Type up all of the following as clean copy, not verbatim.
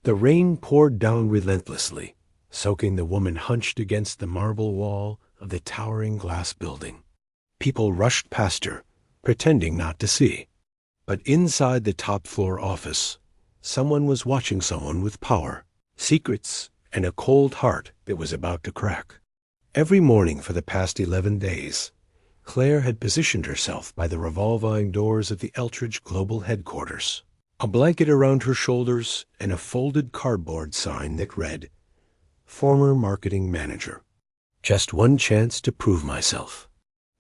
The rain poured down relentlessly, soaking the woman hunched against the marble wall of the towering glass building. People rushed past her, pretending not to see. But inside the top-floor office, someone was watching someone with power, secrets, and a cold heart that was about to crack. Every morning for the past 11 days, Claire had positioned herself by the revolving doors of the Eltridge Global Headquarters, a blanket around her shoulders and a folded cardboard sign that read, "Former Marketing Manager. Just one chance to prove myself."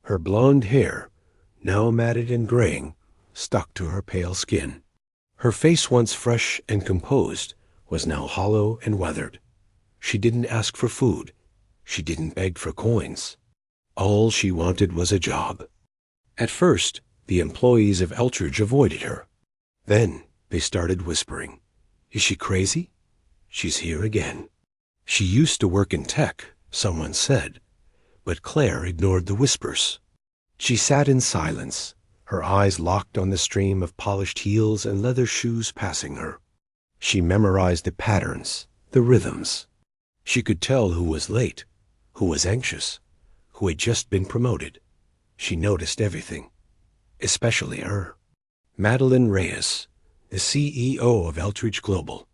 Her blonde hair, now matted and graying, stuck to her pale skin. Her face, once fresh and composed, was now hollow and weathered. She didn't ask for food. She didn't beg for coins. All she wanted was a job. At first, the employees of Eltridge avoided her. Then they started whispering, "Is she crazy? She's here again." She used to work in tech, someone said, but Claire ignored the whispers. She sat in silence, her eyes locked on the stream of polished heels and leather shoes passing her. She memorized the patterns, the rhythms. She could tell who was late, who was anxious, who had just been promoted. She noticed everything, especially her. Madeline Reyes, the CEO of Eltridge Global.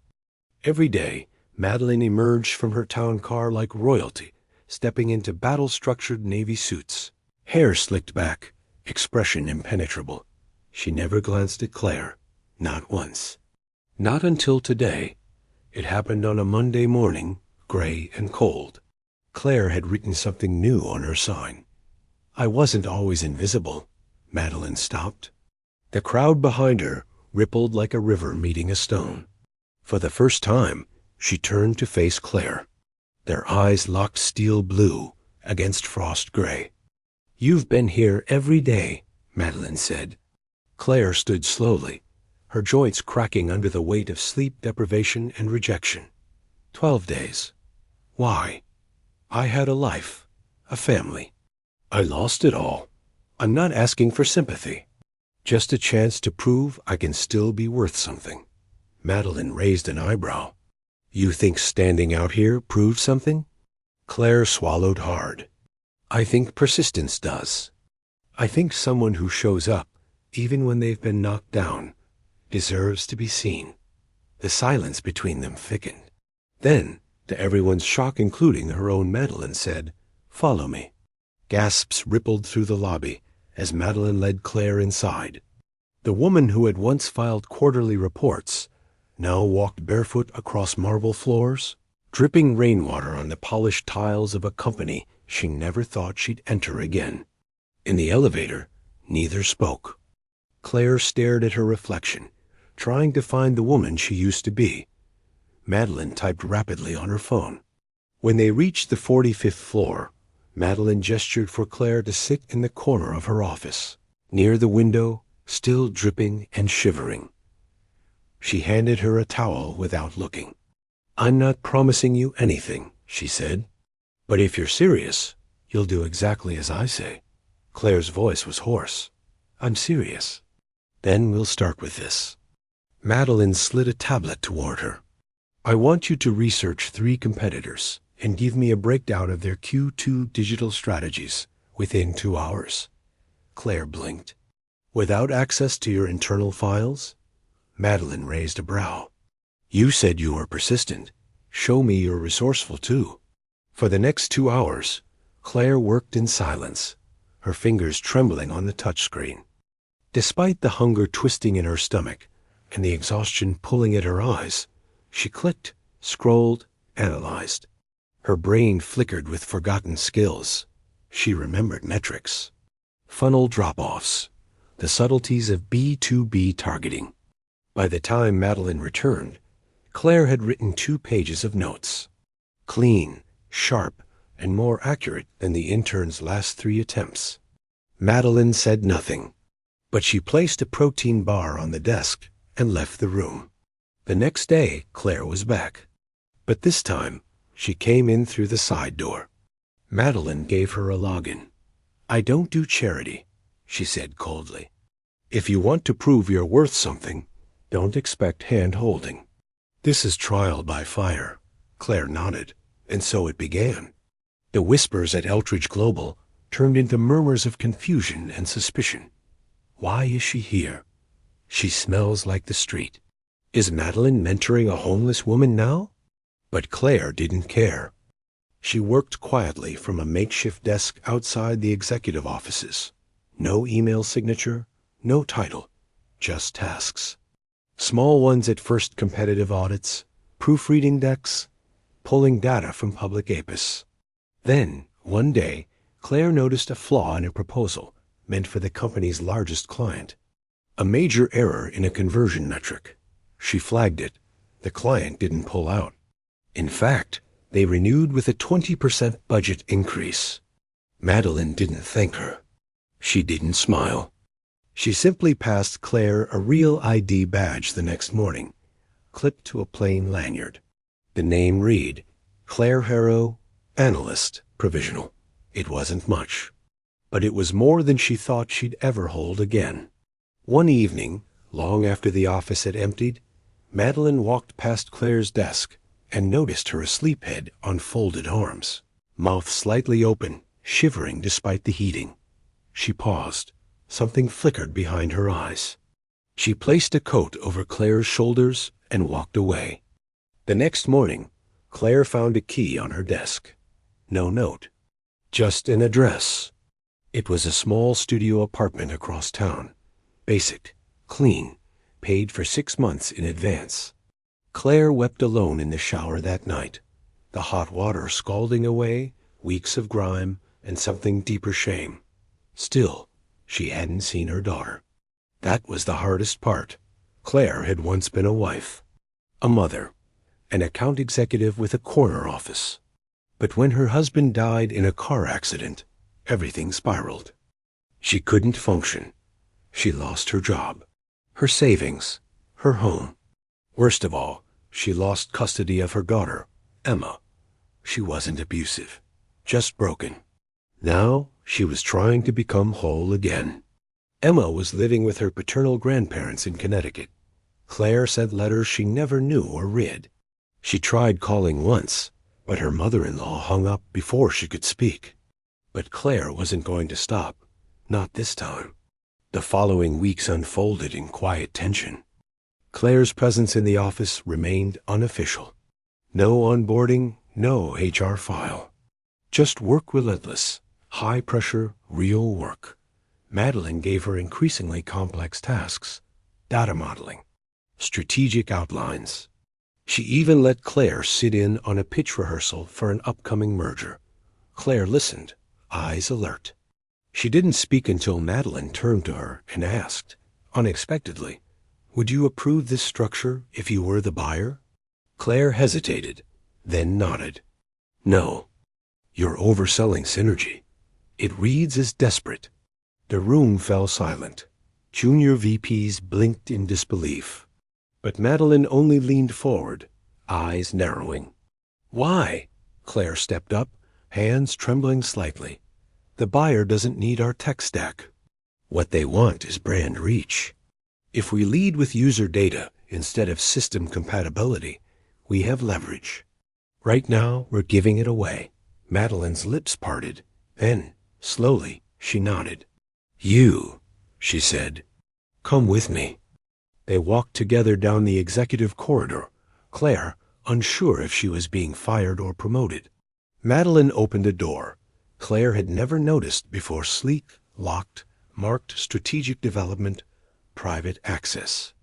Every day, Madeline emerged from her town car like royalty, stepping into battle-structured navy suits, hair slicked back, expression impenetrable. She never glanced at Claire, not once. Not until today. It happened on a Monday morning, gray and cold. Claire had written something new on her sign. "I wasn't always invisible." Madeline stopped. The crowd behind her rippled like a river meeting a stone. For the first time, she turned to face Claire. Their eyes locked steel blue against frost gray. "You've been here every day," Madeline said. Claire stood slowly, her joints cracking under the weight of sleep deprivation and rejection. 12 days. Why? I had a life, a family. I lost it all. I'm not asking for sympathy. Just a chance to prove I can still be worth something. Madeline raised an eyebrow. You think standing out here proves something? Claire swallowed hard. I think persistence does. I think someone who shows up, even when they've been knocked down, deserves to be seen. The silence between them thickened. Then, to everyone's shock, including her own, Madeline said, "Follow me." Gasps rippled through the lobby as Madeline led Claire inside. The woman who had once filed quarterly reports now walked barefoot across marble floors, dripping rainwater on the polished tiles of a company she never thought she'd enter again. In the elevator, neither spoke. Claire stared at her reflection, trying to find the woman she used to be. Madeline typed rapidly on her phone. When they reached the 45th floor, Madeline gestured for Claire to sit in the corner of her office, near the window, still dripping and shivering. She handed her a towel without looking. "I'm not promising you anything," she said. "But if you're serious, you'll do exactly as I say." Claire's voice was hoarse. "I'm serious." "Then we'll start with this." Madeline slid a tablet toward her. "I want you to research 3 competitors and give me a breakdown of their Q2 digital strategies within 2 hours. Claire blinked. "Without access to your internal files?" Madeline raised a brow. "You said you were persistent. Show me you're resourceful, too." For the next 2 hours, Claire worked in silence, her fingers trembling on the touchscreen. Despite the hunger twisting in her stomach and the exhaustion pulling at her eyes, she clicked, scrolled, analyzed. Her brain flickered with forgotten skills. She remembered metrics, funnel drop-offs, the subtleties of B2B targeting. By the time Madeline returned, Claire had written 2 pages of notes. Clean, sharp, and more accurate than the intern's last 3 attempts. Madeline said nothing, but she placed a protein bar on the desk and left the room. The next day, Claire was back. But this time, she came in through the side door. Madeline gave her a login. "I don't do charity," she said coldly. "If you want to prove you're worth something, don't expect hand-holding." This is trial by fire. Claire nodded, and so it began. The whispers at Eltridge Global turned into murmurs of confusion and suspicion. Why is she here? She smells like the street. Is Madeline mentoring a homeless woman now? But Claire didn't care. She worked quietly from a makeshift desk outside the executive offices. No email signature, no title, just tasks. Small ones at first: competitive audits, proofreading decks, pulling data from public APIS. Then, one day, Claire noticed a flaw in a proposal meant for the company's largest client. A major error in a conversion metric. She flagged it. The client didn't pull out. In fact, they renewed with a 20% budget increase. Madeline didn't thank her. She didn't smile. She simply passed Claire a real ID badge the next morning, clipped to a plain lanyard. The name read, Claire Harrow, Analyst, Provisional. It wasn't much, but it was more than she thought she'd ever hold again. One evening, long after the office had emptied, Madeline walked past Claire's desk and noticed her asleep head on folded arms, mouth slightly open, shivering despite the heating. She paused. Something flickered behind her eyes. She placed a coat over Claire's shoulders and walked away. The next morning, Claire found a key on her desk. No note. Just an address. It was a small studio apartment across town. Basic, clean, paid for 6 months in advance. Claire wept alone in the shower that night, the hot water scalding away weeks of grime and something deeper shame. Still, she hadn't seen her daughter. That was the hardest part. Claire had once been a wife, a mother, an account executive with a corner office. But when her husband died in a car accident, everything spiraled. She couldn't function. She lost her job, her savings, her home. Worst of all, she lost custody of her daughter, Emma. She wasn't abusive, just broken. Now she was trying to become whole again. Emma was living with her paternal grandparents in Connecticut. Claire sent letters she never knew or read. She tried calling once, but her mother-in-law hung up before she could speak. But Claire wasn't going to stop, not this time. The following weeks unfolded in quiet tension. Claire's presence in the office remained unofficial. No onboarding, no HR file. Just work relentless, high-pressure, real work. Madeline gave her increasingly complex tasks, data modeling, strategic outlines. She even let Claire sit in on a pitch rehearsal for an upcoming merger. Claire listened, eyes alert. She didn't speak until Madeline turned to her and asked, unexpectedly, "Would you approve this structure if you were the buyer?" Claire hesitated, then nodded. "No. You're overselling synergy. It reads as desperate." The room fell silent. Junior VPs blinked in disbelief. But Madeline only leaned forward, eyes narrowing. "Why?" Claire stepped up, hands trembling slightly. "The buyer doesn't need our tech stack. What they want is brand reach. If we lead with user data instead of system compatibility, we have leverage. Right now, we're giving it away." Madeline's lips parted. Then, slowly, she nodded. "You," she said. "Come with me." They walked together down the executive corridor, Claire unsure if she was being fired or promoted. Madeline opened a door Claire had never noticed before: sleek, locked, marked strategic development, private access.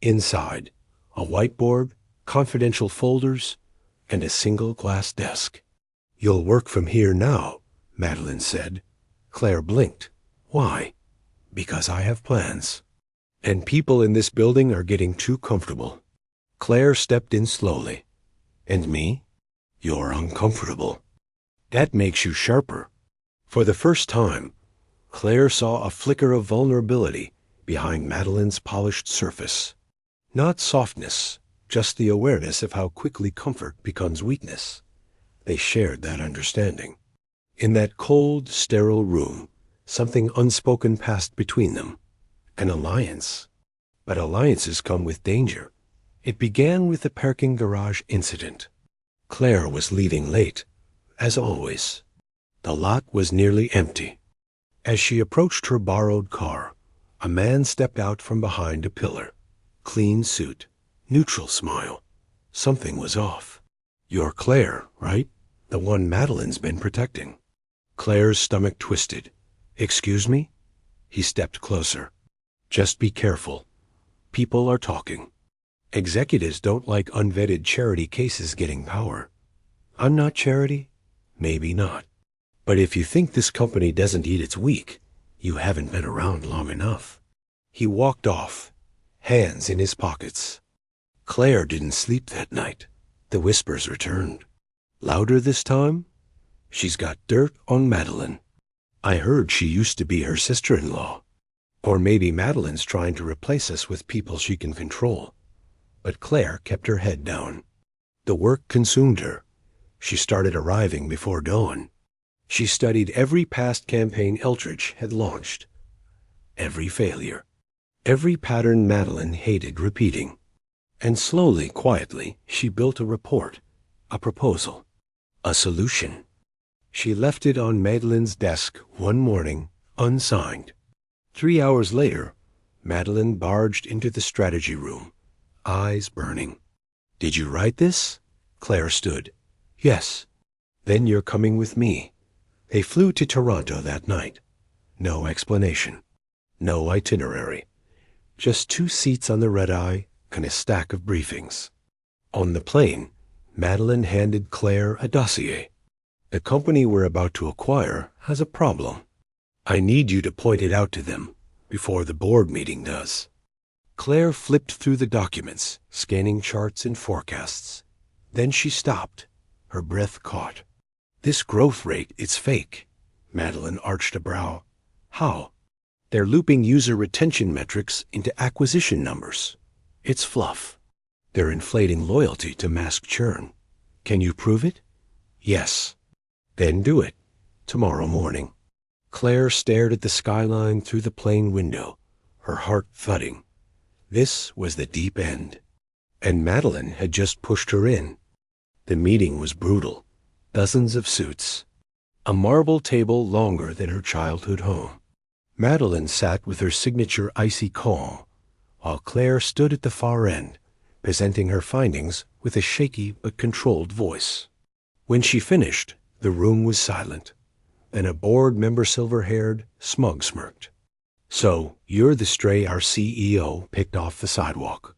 Inside, a whiteboard, confidential folders, and a single glass desk. "You'll work from here now," Madeline said. Claire blinked. "Why?" "Because I have plans. And people in this building are getting too comfortable." Claire stepped in slowly. "And me?" "You're uncomfortable. That makes you sharper." For the first time, Claire saw a flicker of vulnerability behind Madeline's polished surface. Not softness, just the awareness of how quickly comfort becomes weakness. They shared that understanding. In that cold, sterile room, something unspoken passed between them. An alliance. But alliances come with danger. It began with the parking garage incident. Claire was leaving late, as always. The lot was nearly empty. As she approached her borrowed car, a man stepped out from behind a pillar. Clean suit, neutral smile. Something was off. "You're Claire, right? The one Madeline's been protecting." Claire's stomach twisted. "Excuse me?" He stepped closer. "Just be careful. People are talking. Executives don't like unvetted charity cases getting power. I'm not charity? Maybe not. But if you think this company doesn't eat its weak, you haven't been around long enough." He walked off, hands in his pockets. Claire didn't sleep that night. The whispers returned. Louder this time? "She's got dirt on Madeline. I heard she used to be her sister-in-law. Or maybe Madeline's trying to replace us with people she can control." But Claire kept her head down. The work consumed her. She started arriving before dawn. She studied every past campaign Eldridge had launched. Every failure. Every pattern Madeline hated repeating. And slowly, quietly, she built a report, a proposal, a solution. She left it on Madeline's desk one morning, unsigned. 3 hours later, Madeline barged into the strategy room, eyes burning. "Did you write this?" Claire stood. "Yes." "Then you're coming with me." They flew to Toronto that night. No explanation. No itinerary. Just 2 seats on the red-eye and a stack of briefings. On the plane, Madeline handed Claire a dossier. "The company we're about to acquire has a problem. I need you to point it out to them before the board meeting does." Claire flipped through the documents, scanning charts and forecasts. Then she stopped, her breath caught. "This growth rate, it's fake." Madeline arched a brow. "How?" "They're looping user retention metrics into acquisition numbers. It's fluff. They're inflating loyalty to mask churn. Can you prove it?" "Yes." "Then do it. Tomorrow morning." Claire stared at the skyline through the plane window, her heart thudding. This was the deep end. And Madeline had just pushed her in. The meeting was brutal. Dozens of suits. A marble table longer than her childhood home. Madeline sat with her signature icy calm, while Claire stood at the far end, presenting her findings with a shaky but controlled voice. When she finished, the room was silent. Then a board member, silver-haired, smug smirked. "So, you're the stray our CEO picked off the sidewalk."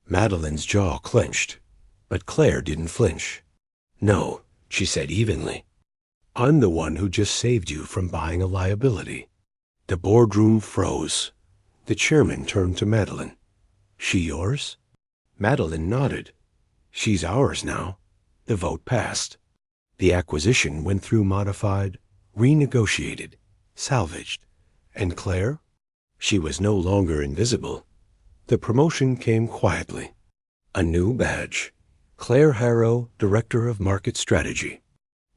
Madeline's jaw clenched, but Claire didn't flinch. "No," she said evenly. "I'm the one who just saved you from buying a liability." The boardroom froze. The chairman turned to Madeline. "She yours?" Madeline nodded. "She's ours now." The vote passed. The acquisition went through modified, renegotiated, salvaged. And Claire? She was no longer invisible. The promotion came quietly. A new badge. Claire Harrow, Director of Market Strategy.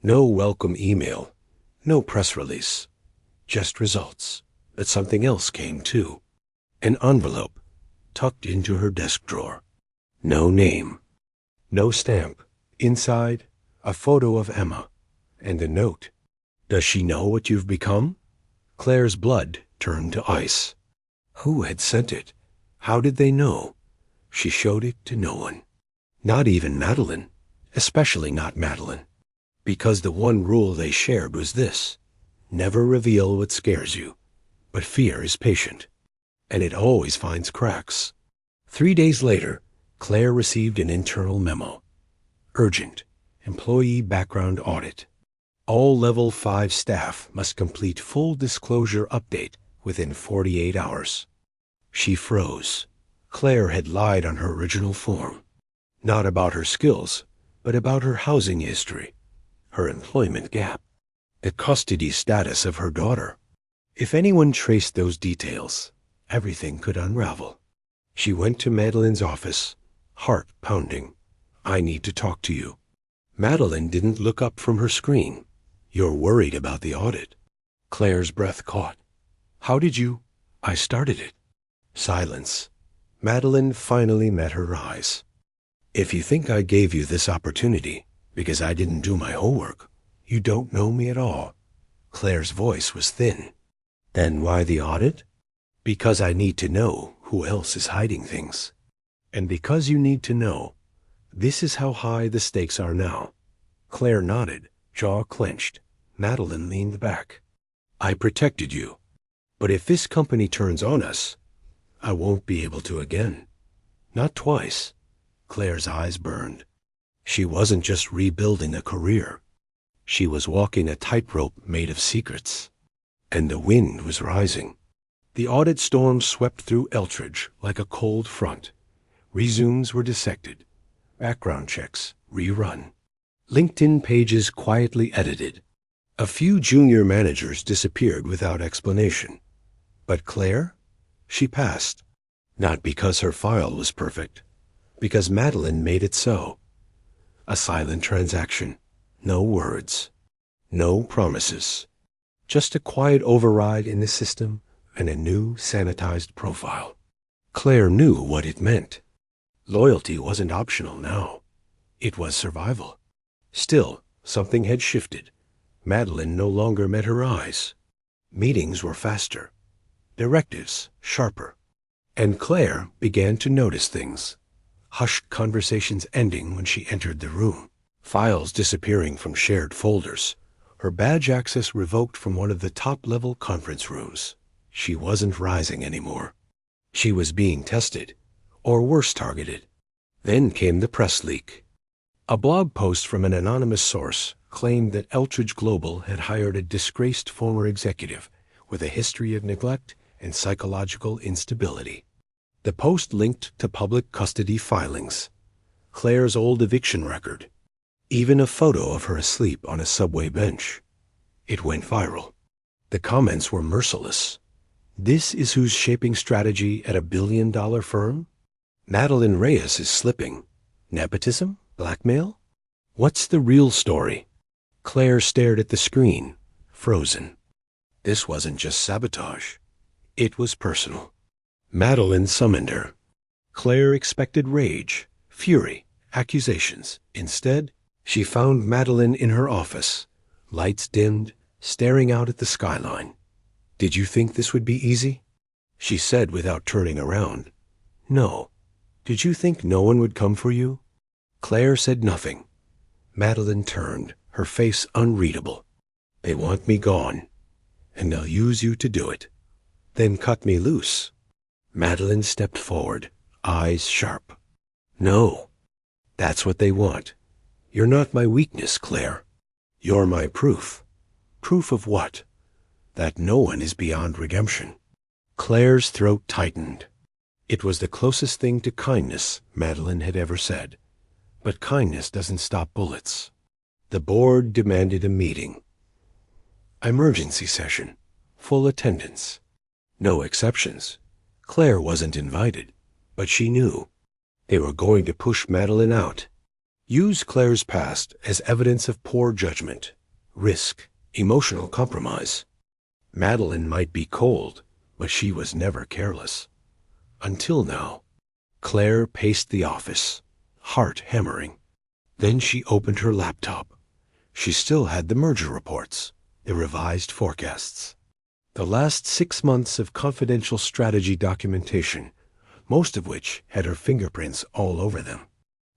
No welcome email. No press release. Just results. But something else came too. An envelope tucked into her desk drawer. No name. No stamp. Inside, a photo of Emma. And a note. "Does she know what you've become?" Claire's blood turned to ice. Who had sent it? How did they know? She showed it to no one. Not even Madeline. Especially not Madeline. Because the one rule they shared was this: never reveal what scares you. But fear is patient. And it always finds cracks. 3 days later, Claire received an internal memo. Urgent. Employee background audit. All level 5 staff must complete full disclosure update within 48 hours. She froze. Claire had lied on her original form. Not about her skills, but about her housing history, her employment gap, the custody status of her daughter. If anyone traced those details, everything could unravel. She went to Madeline's office, heart pounding. "I need to talk to you." Madeline didn't look up from her screen. "You're worried about the audit." Claire's breath caught. "How did you—" "I started it." Silence. Madeline finally met her eyes. If you think I gave you this opportunity because I didn't do my homework, you don't know me at all. Claire's voice was thin. Then why the audit? Because I need to know who else is hiding things. And because you need to know, this is how high the stakes are now. Claire nodded, jaw clenched. Madeline leaned back. I protected you. But if this company turns on us, I won't be able to again. Not twice. Claire's eyes burned. She wasn't just rebuilding a career. She was walking a tightrope made of secrets. And the wind was rising. The audit storm swept through Eltridge like a cold front. Resumes were dissected. Background checks rerun. LinkedIn pages quietly edited. A few junior managers disappeared without explanation. But Claire? She passed. Not because her file was perfect. Because Madeline made it so. A silent transaction. No words. No promises. Just a quiet override in the system and a new sanitized profile. Claire knew what it meant. Loyalty wasn't optional now. It was survival. Still, something had shifted. Madeline no longer met her eyes. Meetings were faster. Directives sharper. And Claire began to notice things. Hushed conversations ending when she entered the room. Files disappearing from shared folders. Her badge access revoked from one of the top-level conference rooms. She wasn't rising anymore. She was being tested, or worse, targeted. Then came the press leak. A blog post from an anonymous source claimed that Eltridge Global had hired a disgraced former executive with a history of neglect and psychological instability. The post linked to public custody filings, Claire's old eviction record, even a photo of her asleep on a subway bench. It went viral. The comments were merciless. This is who's shaping strategy at $1 billion firm? Madeline Reyes is slipping. Nepotism? Blackmail? What's the real story? Claire stared at the screen, frozen. This wasn't just sabotage. It was personal. Madeline summoned her. Claire expected rage, fury, accusations. Instead, she found Madeline in her office, lights dimmed, staring out at the skyline. Did you think this would be easy? She said without turning around. No. Did you think no one would come for you? Claire said nothing. Madeline turned, her face unreadable. They want me gone, and they'll use you to do it. Then cut me loose. Madeline stepped forward, eyes sharp. No, that's what they want. You're not my weakness, Claire. You're my proof. Proof of what? That no one is beyond redemption. Claire's throat tightened. It was the closest thing to kindness Madeline had ever said. But kindness doesn't stop bullets. The board demanded a meeting. Emergency session. Full attendance. No exceptions. Claire wasn't invited, but she knew. They were going to push Madeline out. Use Claire's past as evidence of poor judgment, risk, emotional compromise. Madeline might be cold, but she was never careless. Until now. Claire paced the office, heart hammering. Then she opened her laptop. She still had the merger reports, the revised forecasts. The last 6 months of confidential strategy documentation, most of which had her fingerprints all over them.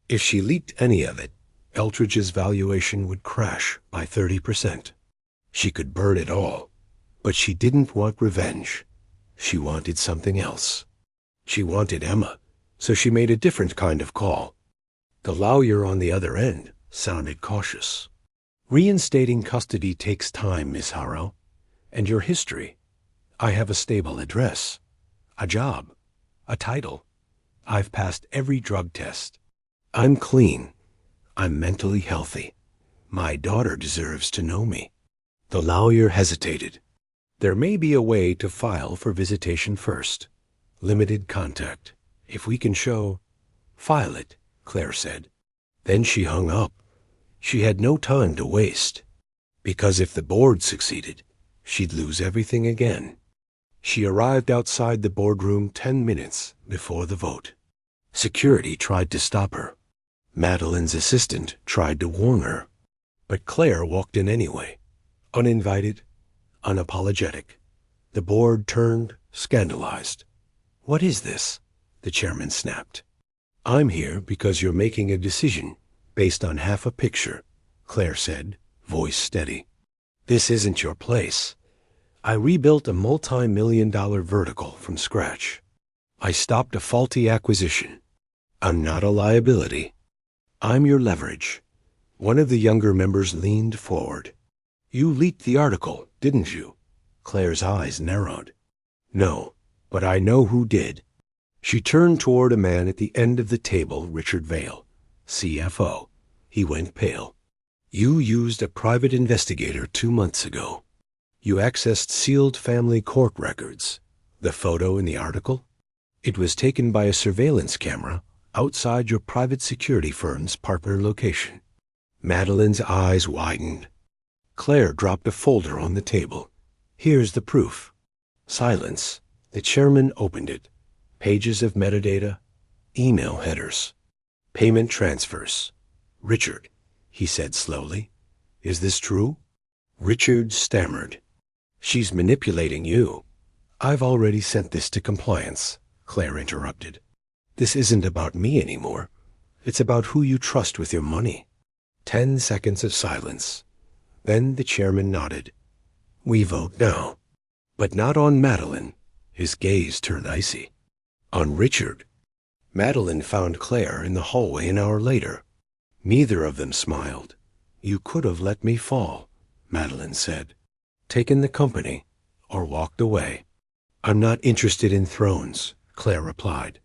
If she leaked any of it, Eltridge's valuation would crash by 30%. She could burn it all, but she didn't want revenge. She wanted something else. She wanted Emma, so she made a different kind of call. The lawyer on the other end sounded cautious. Reinstating custody takes time, Miss Harrow. And your history. I have a stable address, a job, a title. I've passed every drug test. I'm clean. I'm mentally healthy. My daughter deserves to know me. The lawyer hesitated. There may be a way to file for visitation first. Limited contact. If we can show... File it, Claire said. Then she hung up. She had no time to waste. Because if the board succeeded, she'd lose everything again. She arrived outside the boardroom 10 minutes before the vote. Security tried to stop her. Madeline's assistant tried to warn her, but Claire walked in anyway, uninvited, unapologetic. The board turned, scandalized. "What is this?" the chairman snapped. "I'm here because you're making a decision based on half a picture," Claire said, voice steady. "This isn't your place. I rebuilt a multi-million-dollar vertical from scratch. I stopped a faulty acquisition. I'm not a liability. I'm your leverage." One of the younger members leaned forward. "You leaked the article, didn't you?" Claire's eyes narrowed. "No, but I know who did." She turned toward a man at the end of the table, Richard Vail, CFO. He went pale. "You used a private investigator 2 months ago. You accessed sealed family court records. The photo in the article? It was taken by a surveillance camera outside your private security firm's partner location." Madeline's eyes widened. Claire dropped a folder on the table. "Here's the proof." Silence. The chairman opened it. Pages of metadata, email headers, payment transfers. "Richard," he said slowly, "is this true?" Richard stammered. "She's manipulating you." "I've already sent this to compliance," Claire interrupted. "This isn't about me anymore. It's about who you trust with your money." 10 seconds of silence. Then the chairman nodded. "We vote now." But not on Madeline. His gaze turned icy. On Richard. Madeline found Claire in the hallway an hour later. Neither of them smiled. "You could have let me fall," Madeline said. "Taken the company, or walked away." "I'm not interested in thrones," Claire replied.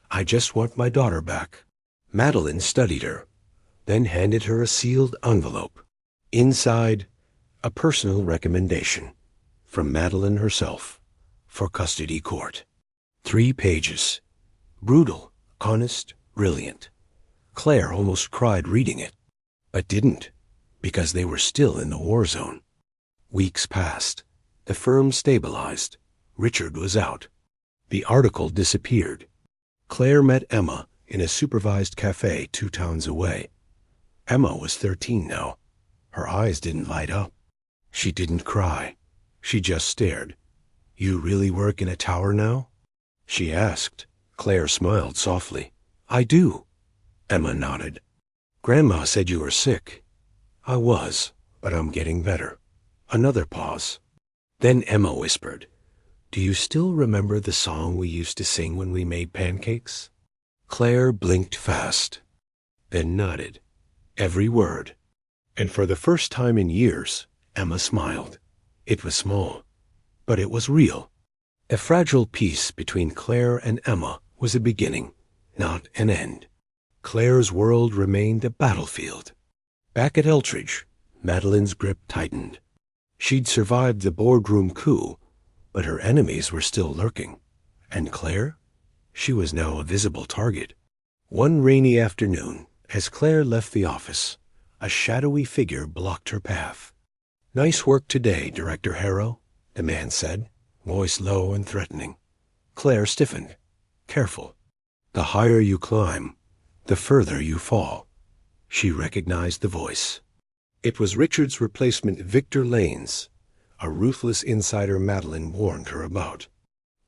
"I just want my daughter back." Madeline studied her, then handed her a sealed envelope. Inside, a personal recommendation from Madeline herself for custody court. 3 pages. Brutal, honest, brilliant. Claire almost cried reading it, but didn't, because they were still in the war zone. Weeks passed. The firm stabilized. Richard was out. The article disappeared. Claire met Emma in a supervised cafe 2 towns away. Emma was 13 now. Her eyes didn't light up. She didn't cry. She just stared. "You really work in a tower now?" she asked. Claire smiled softly. "I do." Emma nodded. "Grandma said you were sick." "I was, but I'm getting better." Another pause. Then Emma whispered, "Do you still remember the song we used to sing when we made pancakes?" Claire blinked fast, then nodded. Every word. And for the first time in years, Emma smiled. It was small, but it was real. A fragile peace between Claire and Emma was a beginning, not an end. Claire's world remained a battlefield. Back at Eltridge, Madeline's grip tightened. She'd survived the boardroom coup, but her enemies were still lurking. And Claire? She was now a visible target. One rainy afternoon, as Claire left the office, a shadowy figure blocked her path. "Nice work today, Director Harrow," the man said, voice low and threatening. Claire stiffened. "Careful. The higher you climb, the further you fall." She recognized the voice. It was Richard's replacement, Victor Lanes, a ruthless insider Madeline warned her about.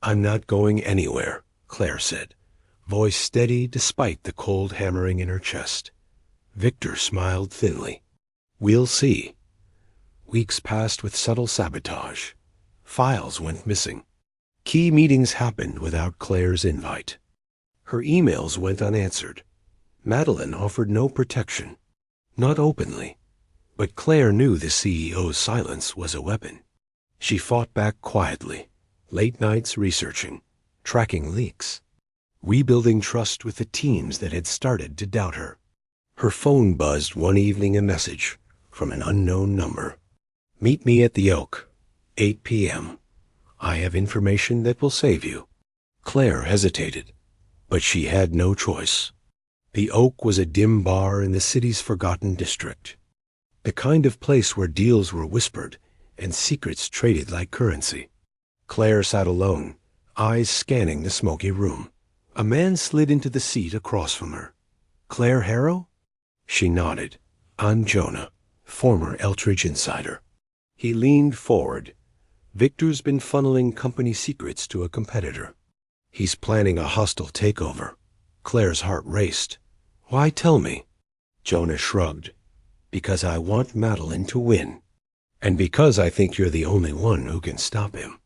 "I'm not going anywhere," Claire said, voice steady despite the cold hammering in her chest. Victor smiled thinly. "We'll see." Weeks passed with subtle sabotage. Files went missing. Key meetings happened without Claire's invite. Her emails went unanswered. Madeline offered no protection. Not openly. But Claire knew the CEO's silence was a weapon. She fought back quietly, late nights researching, tracking leaks, rebuilding trust with the teams that had started to doubt her. Her phone buzzed one evening, a message from an unknown number. "Meet me at the Oak, 8 p.m. I have information that will save you." Claire hesitated, but she had no choice. The Oak was a dim bar in the city's forgotten district. The kind of place where deals were whispered and secrets traded like currency. Claire sat alone, eyes scanning the smoky room. A man slid into the seat across from her. Claire Harrow? She nodded. I'm Jonah, former Eltridge insider. He leaned forward. Victor's been funneling company secrets to a competitor. He's planning a hostile takeover. Claire's heart raced. Why tell me? Jonah shrugged. Because I want Madeline to win. And because I think you're the only one who can stop him.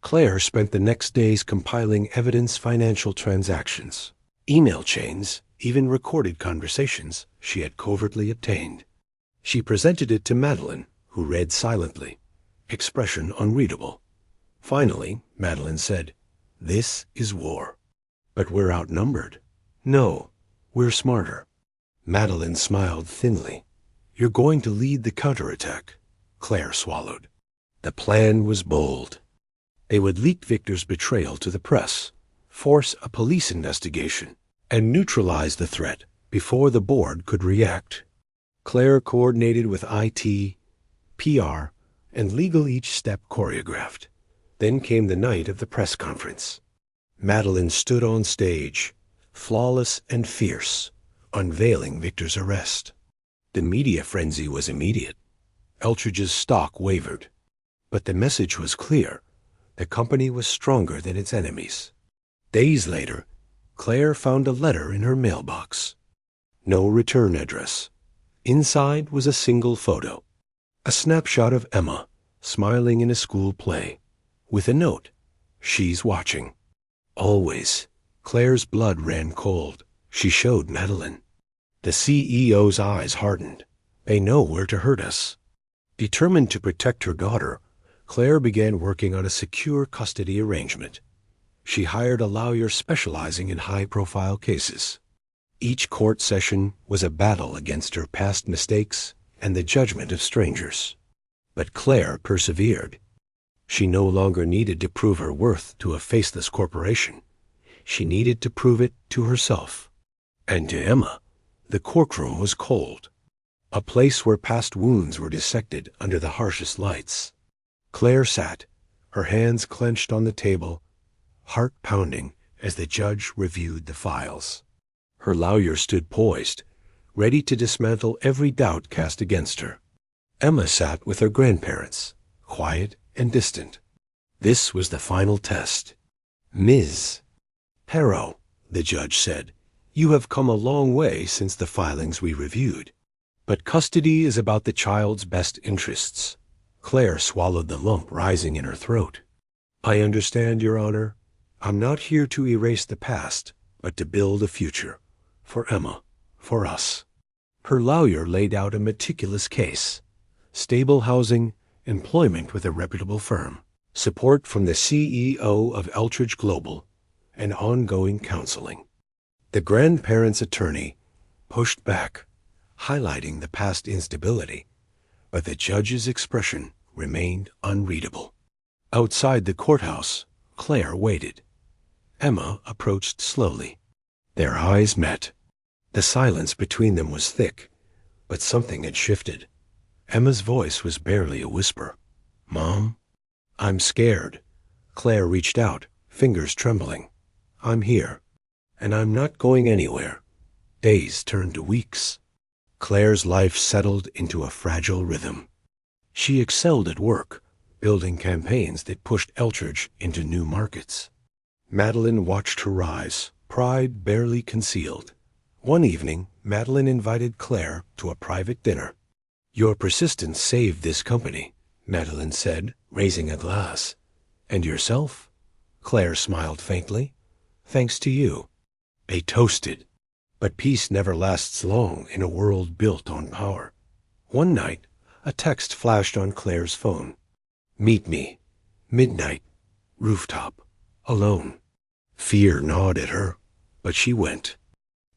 Claire spent the next days compiling evidence financial transactions, email chains, even recorded conversations she had covertly obtained. She presented it to Madeline, who read silently, expression unreadable. Finally, Madeline said, This is war. But we're outnumbered. No, we're smarter. Madeline smiled thinly. You're going to lead the counterattack. Claire swallowed. The plan was bold. They would leak Victor's betrayal to the press, force a police investigation, and neutralize the threat before the board could react. Claire coordinated with IT, PR, and legal, each step choreographed. Then came the night of the press conference. Madeline stood on stage, flawless and fierce, unveiling Victor's arrest. The media frenzy was immediate. Eltridge's stock wavered. But the message was clear. The company was stronger than its enemies. Days later, Claire found a letter in her mailbox. No return address. Inside was a single photo. A snapshot of Emma, smiling in a school play, with a note, She's watching. Always. Claire's blood ran cold. She showed Madeline. The CEO's eyes hardened. They know where to hurt us. Determined to protect her daughter, Claire began working on a secure custody arrangement. She hired a lawyer specializing in high-profile cases. Each court session was a battle against her past mistakes and the judgment of strangers. But Claire persevered. She no longer needed to prove her worth to a faceless corporation. She needed to prove it to herself. And to Emma, the courtroom was cold, a place where past wounds were dissected under the harshest lights. Claire sat, her hands clenched on the table, heart pounding as the judge reviewed the files. Her lawyer stood poised, ready to dismantle every doubt cast against her. Emma sat with her grandparents, quiet and distant. This was the final test. Ms. Harrow, the judge said, you have come a long way since the filings we reviewed. But custody is about the child's best interests. Claire swallowed the lump rising in her throat. I understand, Your Honor. I'm not here to erase the past, but to build a future. For Emma, for us. Her lawyer laid out a meticulous case. Stable housing, employment with a reputable firm, support from the CEO of Eltridge Global, and ongoing counseling. The grandparents' attorney pushed back, highlighting the past instability, but the judge's expression remained unreadable. Outside the courthouse, Claire waited. Emma approached slowly. Their eyes met. The silence between them was thick, but something had shifted. Emma's voice was barely a whisper. Mom? I'm scared. Claire reached out, fingers trembling. I'm here, and I'm not going anywhere. Days turned to weeks. Claire's life settled into a fragile rhythm. She excelled at work, building campaigns that pushed Eltridge into new markets. Madeline watched her rise, pride barely concealed. One evening, Madeline invited Claire to a private dinner. Your persistence saved this company, Madeline said, raising a glass. And yourself? Claire smiled faintly. Thanks to you. They toasted. But peace never lasts long in a world built on power. One night, a text flashed on Claire's phone. Meet me. Midnight. Rooftop. Alone. Fear gnawed at her, but she went.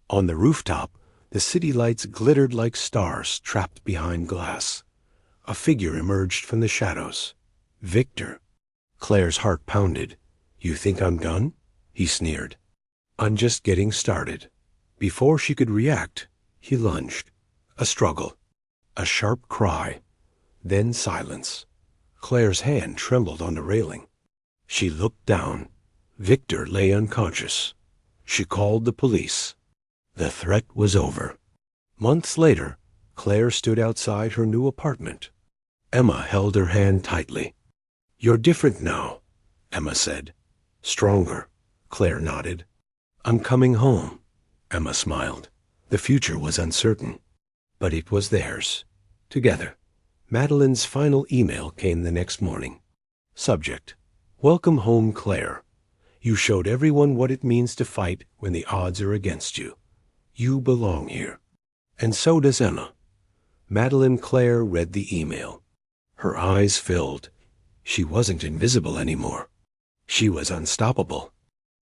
On the rooftop, the city lights glittered like stars trapped behind glass. A figure emerged from the shadows. Victor. Claire's heart pounded. You think I'm done? He sneered. I'm just getting started. Before she could react, he lunged. A struggle. A sharp cry. Then silence. Claire's hand trembled on the railing. She looked down. Victor lay unconscious. She called the police. The threat was over. Months later, Claire stood outside her new apartment. Emma held her hand tightly. "You're different now," Emma said. "Stronger." Claire nodded. "I'm coming home." Emma smiled. The future was uncertain, but it was theirs. Together. Madeline's final email came the next morning. Subject: Welcome home, Claire. You showed everyone what it means to fight when the odds are against you. You belong here. And so does Emma. Madeline Claire read the email. Her eyes filled. She wasn't invisible anymore. She was unstoppable.